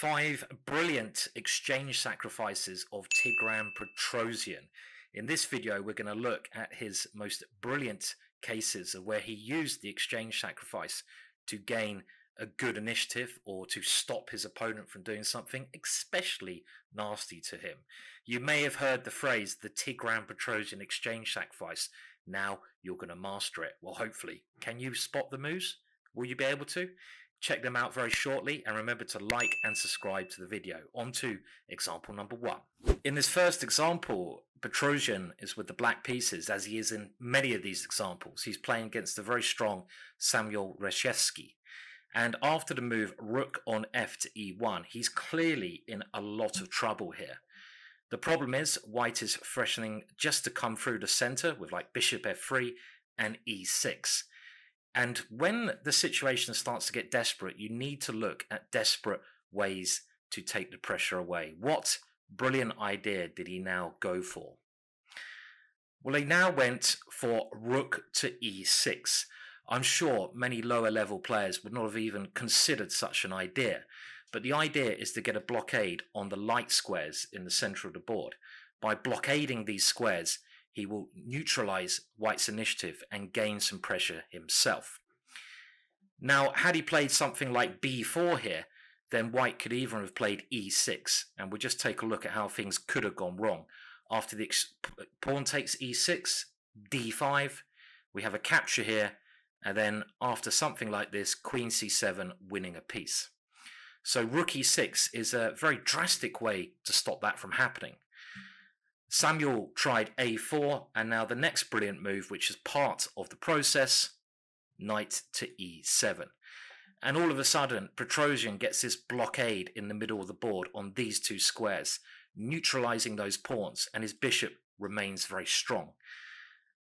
5 brilliant exchange sacrifices of Tigran Petrosian. In this video, we're going to look at his most brilliant cases of where he used the exchange sacrifice to gain a good initiative or to stop his opponent from doing something especially nasty to him. You may have heard the phrase, the Tigran Petrosian exchange sacrifice. Now you're going to master it. Well, hopefully. Can you spot the moves? Will you be able to? Check them out very shortly, and remember to like and subscribe to the video. On to example number 1. In this first example, Petrosian is with the black pieces, as he is in many of these examples. He's playing against the very strong Samuel RESHEVSKY. And after the move rook on f to e1, he's clearly in a lot of trouble here. The problem is white is threatening just to come through the center with like bishop f3 and e6. And when the situation starts to get desperate, you need to look at desperate ways to take the pressure away. What brilliant idea did he now go for? Well, he now went for rook to e6. I'm sure many lower level players would not have even considered such an idea. But the idea is to get a blockade on the light squares in the center of the board. By blockading these squares, he will neutralize white's initiative and gain some pressure himself. Now, had he played something like b4 here, then white could even have played e6. And we'll just take a look at how things could have gone wrong. After the pawn takes e6, d5, we have a capture here. And then after something like this, queen c7 winning a piece. So rook e6 is a very drastic way to stop that from happening. Samuel tried a4, and now the next brilliant move, which is part of the process, knight to e7. And all of a sudden, Petrosian gets this blockade in the middle of the board on these two squares, neutralizing those pawns, and his bishop remains very strong.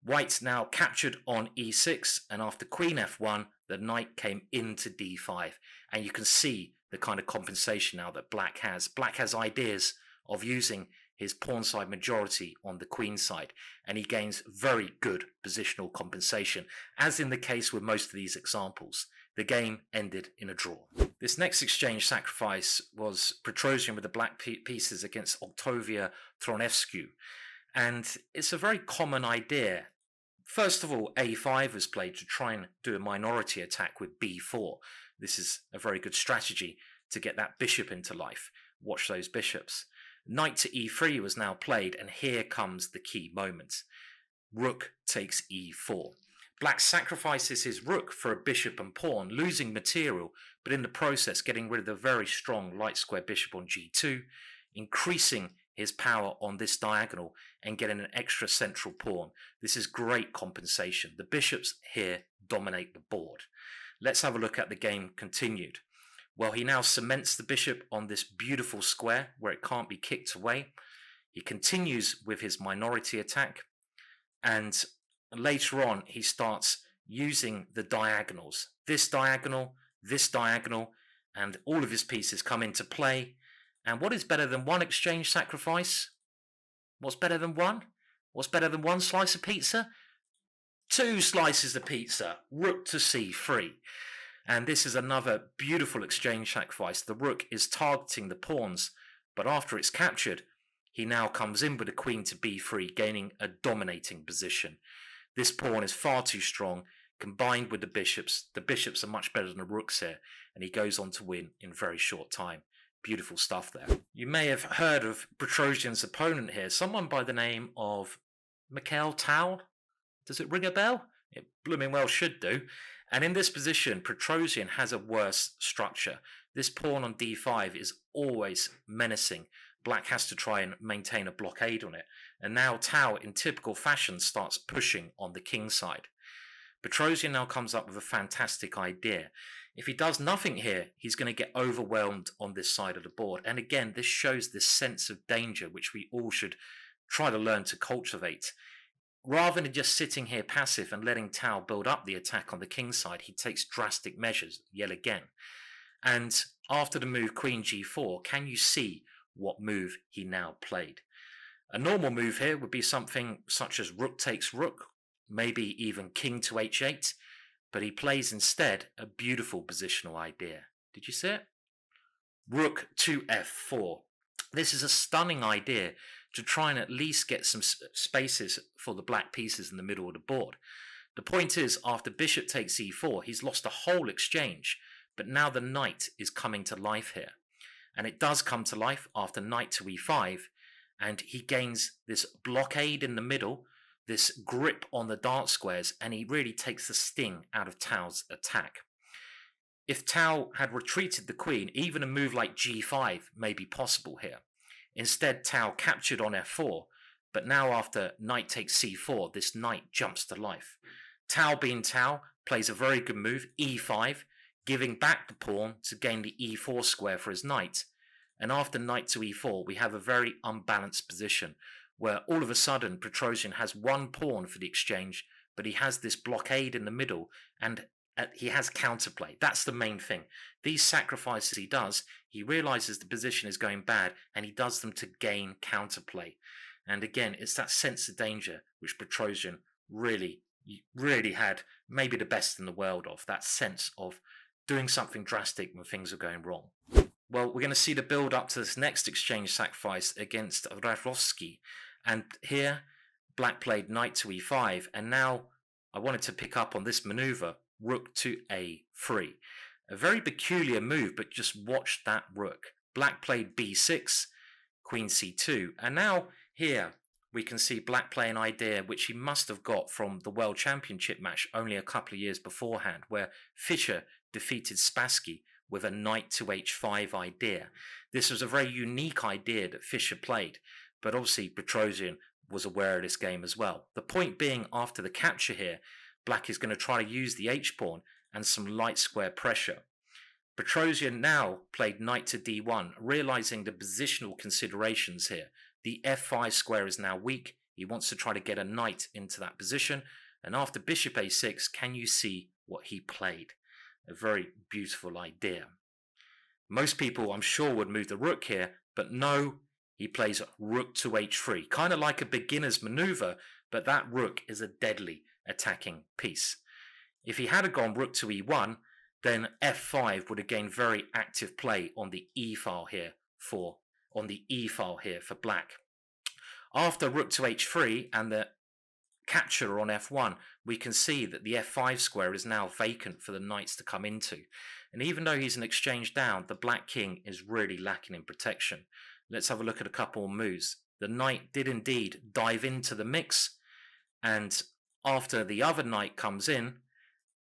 White's now captured on e6, and after queen f1, the knight came into d5. And you can see the kind of compensation now that black has. Black has ideas of using his pawn side majority on the queen side, and he gains very good positional compensation. As in the case with most of these examples, the game ended in a draw. This next exchange sacrifice was Petrosian with the black pieces against TROIANESCU. And it's a very common idea. First of all, a5 was played to try and do a minority attack with b4. This is a very good strategy to get that bishop into life. Watch those bishops. Knight to e3 was now played, and here comes the key moment. Rook takes e4. Black sacrifices his rook for a bishop and pawn, losing material, but in the process getting rid of the very strong light square bishop on g2, increasing his power on this diagonal and getting an extra central pawn. This is great compensation. The bishops here dominate the board. Let's have a look at the game continued. Well, he now cements the bishop on this beautiful square where it can't be kicked away. He continues with his minority attack, and later on he starts using the diagonals. This diagonal, and all of his pieces come into play. And what is better than one exchange sacrifice? What's better than one? What's better than one slice of pizza? 2 slices of pizza. Rook to c3. And this is another beautiful exchange sacrifice. The rook is targeting the pawns, but after it's captured, he now comes in with a queen to b3, gaining a dominating position. This pawn is far too strong, combined with the bishops. The bishops are much better than the rooks here, and he goes on to win in very short time. Beautiful stuff there. You may have heard of Petrosian's opponent here, someone by the name of Mikhail Tal. Does it ring a bell? It blooming well should do. And in this position, Petrosian has a worse structure. This pawn on d5 is always menacing. Black has to try and maintain a blockade on it. And now Tau, in typical fashion, starts pushing on the king side. Petrosian now comes up with a fantastic idea. If he does nothing here, he's going to get overwhelmed on this side of the board. And again, this shows this sense of danger, which we all should try to learn to cultivate. Rather than just sitting here passive and letting Tau build up the attack on the king side, he takes drastic measures yet again. And after the move queen g4, can you see what move he now played? A normal move here would be something such as rook takes rook, maybe even king to h8, but he plays instead a beautiful positional idea. Did you see it? rook to f4. This is a stunning idea to try and at least get some spaces for the black pieces in the middle of the board. The point is, after bishop takes e4, he's lost a whole exchange, but now the knight is coming to life here. And it does come to life after knight to e5, and he gains this blockade in the middle, this grip on the dark squares, and he really takes the sting out of Tao's attack. If Tao had retreated the queen, even a move like g5 may be possible here. Instead, Tao captured on f4, but now after knight takes c4, this knight jumps to life. Tao being Tao plays a very good move, e5, giving back the pawn to gain the e4 square for his knight. And after knight to e4, we have a very unbalanced position where all of a sudden Petrosian has one pawn for the exchange, but he has this blockade in the middle and he has counterplay. That's the main thing. These sacrifices he does, he realizes the position is going bad and he does them to gain counterplay. And again, it's that sense of danger which Petrosian really had maybe the best in the world of, that sense of doing something drastic when things are going wrong. Well, we're going to see the build up to this next exchange sacrifice against RESHEVSKY. And here, black played knight to e5. And now I wanted to pick up on this maneuver, rook to a3. A very peculiar move, but just watch that rook. Black played b6, queen c2. And now here we can see black play an idea which he must have got from the World Championship match only a couple of years beforehand, where Fischer defeated Spassky with a knight to h5 idea. This was a very unique idea that Fischer played, but obviously Petrosian was aware of this game as well. The point being, after the capture here, black is going to try to use the h-pawn and some light square pressure. Petrosian now played knight to d1, realizing the positional considerations here. The f5 square is now weak. He wants to try to get a knight into that position. And after bishop a6, can you see what he played? A very beautiful idea. Most people, I'm sure, would move the rook here, but no, he plays rook to h3. Kind of like a beginner's maneuver, but that rook is a deadly attacking piece. If he had gone rook to e1, then f5 would have gained very active play on the e file here for black. After rook to h3 and the capture on f1, we can see that the f5 square is now vacant for the knights to come into. And even though he's an exchange down, the black king is really lacking in protection. Let's have a look at a couple of moves. The knight did indeed dive into the mix, and after the other knight comes in,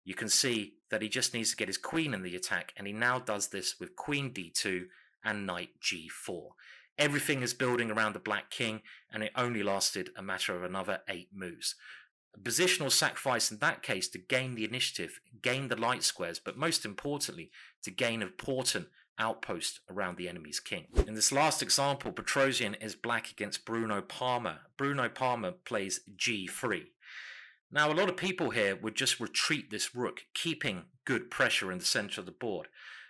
you can see that he just needs to get his queen in the attack, and he now does this with queen d2 and knight g4. Everything is building around the black king, and it only lasted a matter of another 8 moves. A positional sacrifice in that case to gain the initiative, gain the light squares, but most importantly, to gain an important outpost around the enemy's king. In this last example, Petrosian is black against Bruno Parma. Bruno Parma plays g3. Now, a lot of people here would just retreat this rook, keeping good pressure in the center of the board.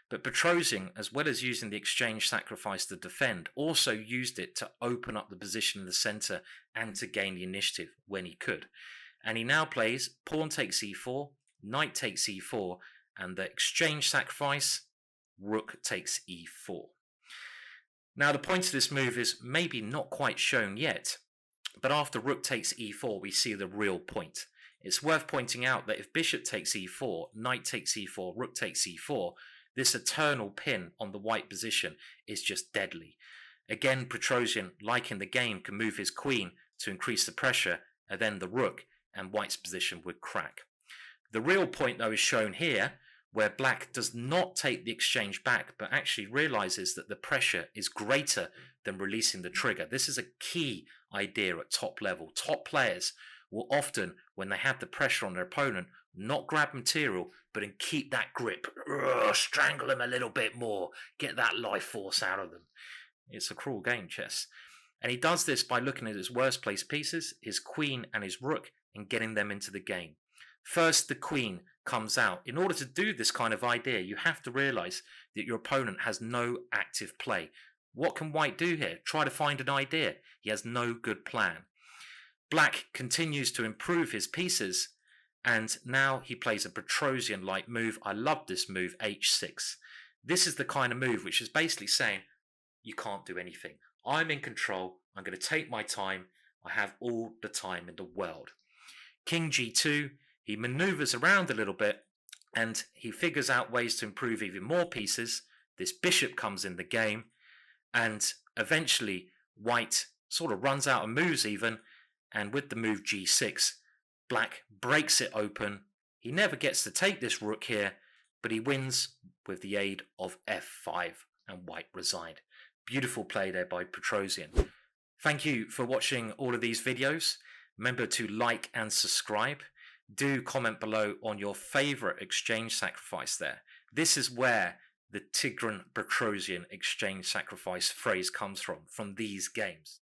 But Petrosian, as well as using the exchange sacrifice to defend, also used it to open up the position in the center and to gain the initiative when he could. And he now plays pawn takes e4, knight takes e4, and the exchange sacrifice, rook takes e4. Now, the point of this move is maybe not quite shown yet, but after rook takes e4, we see the real point. It's worth pointing out that if bishop takes e4, knight takes e4, rook takes e4, this eternal pin on the white position is just deadly. Again, Petrosian, like in the game, can move his queen to increase the pressure, and then the rook, and white's position would crack. The real point, though, is shown here, where black does not take the exchange back, but actually realizes that the pressure is greater than releasing the trigger. This is a key idea at top level. Top players will often, when they have the pressure on their opponent, not grab material, but keep that grip. Strangle them a little bit more. Get that life force out of them. It's a cruel game, chess. And he does this by looking at his worst placed pieces, his queen and his rook, and getting them into the game. First, the queen comes out. In order to do this kind of idea, you have to realize that your opponent has no active play. What can white do here? Try to find an idea. He has no good plan. Black continues to improve his pieces, and now he plays a Petrosian-like move. I love this move, h6. This is the kind of move which is basically saying, you can't do anything. I'm in control. I'm going to take my time. I have all the time in the world. King g2, he maneuvers around a little bit and he figures out ways to improve even more pieces. This bishop comes in the game, and eventually white sort of runs out of moves even, and with the move g6, black breaks it open. He never gets to take this rook here, but he wins with the aid of f5, and white resigned. Beautiful play there by Petrosian. Thank you for watching all of these videos. Remember to like and subscribe. Do comment below on your favorite exchange sacrifice there. This is where the Tigran Petrosian exchange sacrifice phrase comes from these games.